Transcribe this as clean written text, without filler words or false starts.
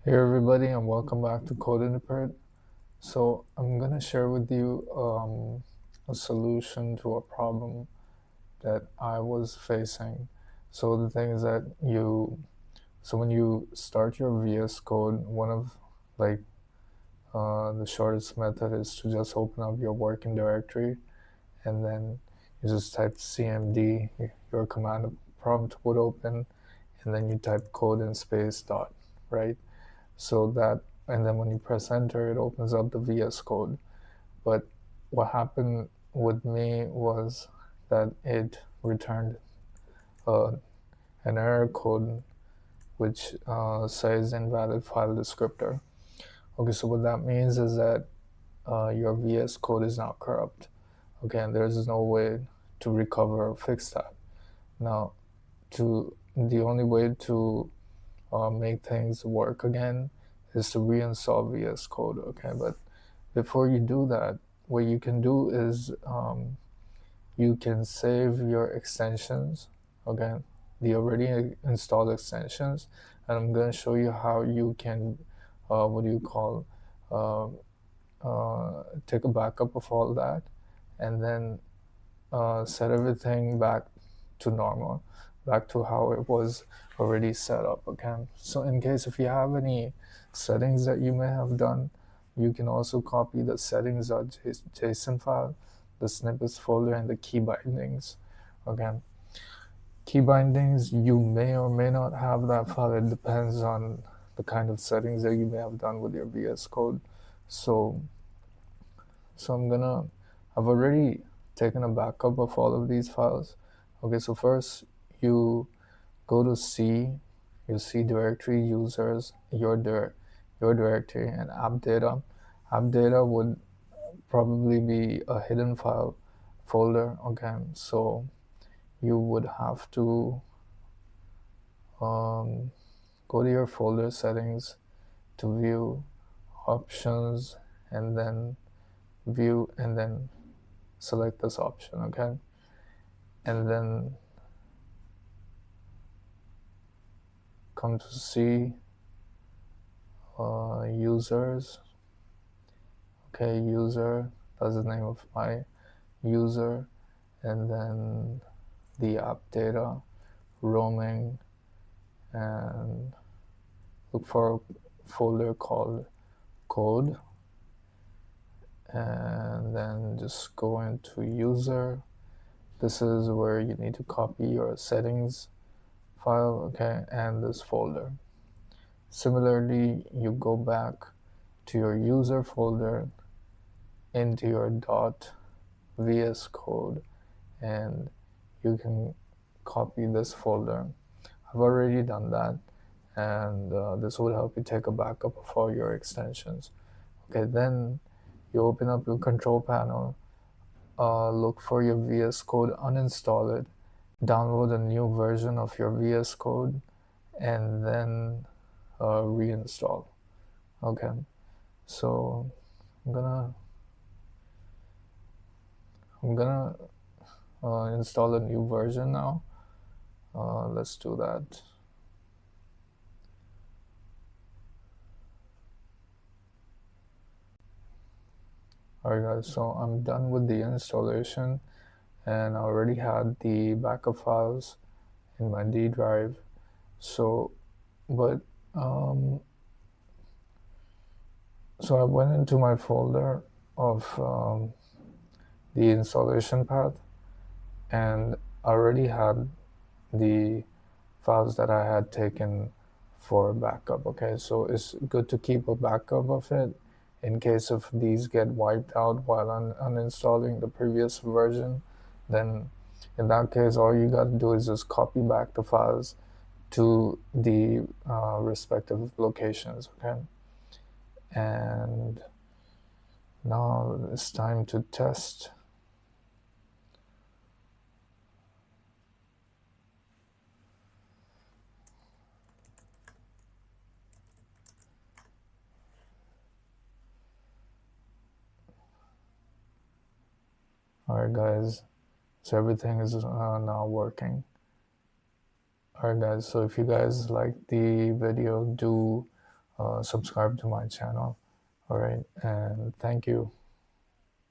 Hey everybody, and welcome back to Code Interpret. So I'm gonna share with you a solution to a problem that I was facing. So the thing is that when you start your VS Code, one of like the shortest method is to just open up your working directory, and then you just type cmd, your command prompt would open, and then you type code and space dot, right? So that, and then when you press enter, it opens up the VS Code. But what happened with me was that it returned uh, an error code which says invalid file descriptor. Okay, so what that means is that your VS Code is now corrupt. Okay, and there's no way to recover or fix that. Now, to the only way to make things work again is to reinstall VS Code. Okay, but before you do that, what you can do is you can save your extensions. Okay, the already installed extensions, and I'm going to show you how you can, what do you call, uh, take a backup of all that, and then set everything back to normal, back to how it was already set up. Okay, so in case if you have any settings that you may have done, you can also copy the settings.json file, the snippets folder, and the key bindings. Okay, key bindings, you may or may not have that file. It depends on the kind of settings that you may have done with your VS Code. So so I've already taken a backup of all of these files. Okay, so first you go to C, you see directory users, your directory, and app data. App data would probably be a hidden file folder. Okay, so you would have to um, go to your folder settings to view options, and then view, and then select this option. Okay, and then come to see users. Okay, user, that's the name of my user, and then the app data, roaming, and look for a folder called code, and then just go into user. This is where you need to copy your settings file. Okay, and this folder. Similarly, you go back to your user folder into your .vs code, and you can copy this folder. I've already done that, and this would help you take a backup of all your extensions. Okay, then you open up your control panel, look for your VS Code, uninstall it, download a new version of your VS Code, and then reinstall. Okay, so I'm gonna I'm gonna install a new version now. Let's do that. Alright guys, so I'm done with the installation, and I already had the backup files in my D drive. So, but so I went into my folder of the installation path, and I already had the files that I had taken for backup. Okay, so it's good to keep a backup of it in case if these get wiped out while uninstalling the previous version. Then in that case, all you got to do is just copy back the files to the respective locations. Okay, and now it's time to test. Alright guys, so everything is now working. Alright guys, so if you guys like the video, do subscribe to my channel. All right, and thank you.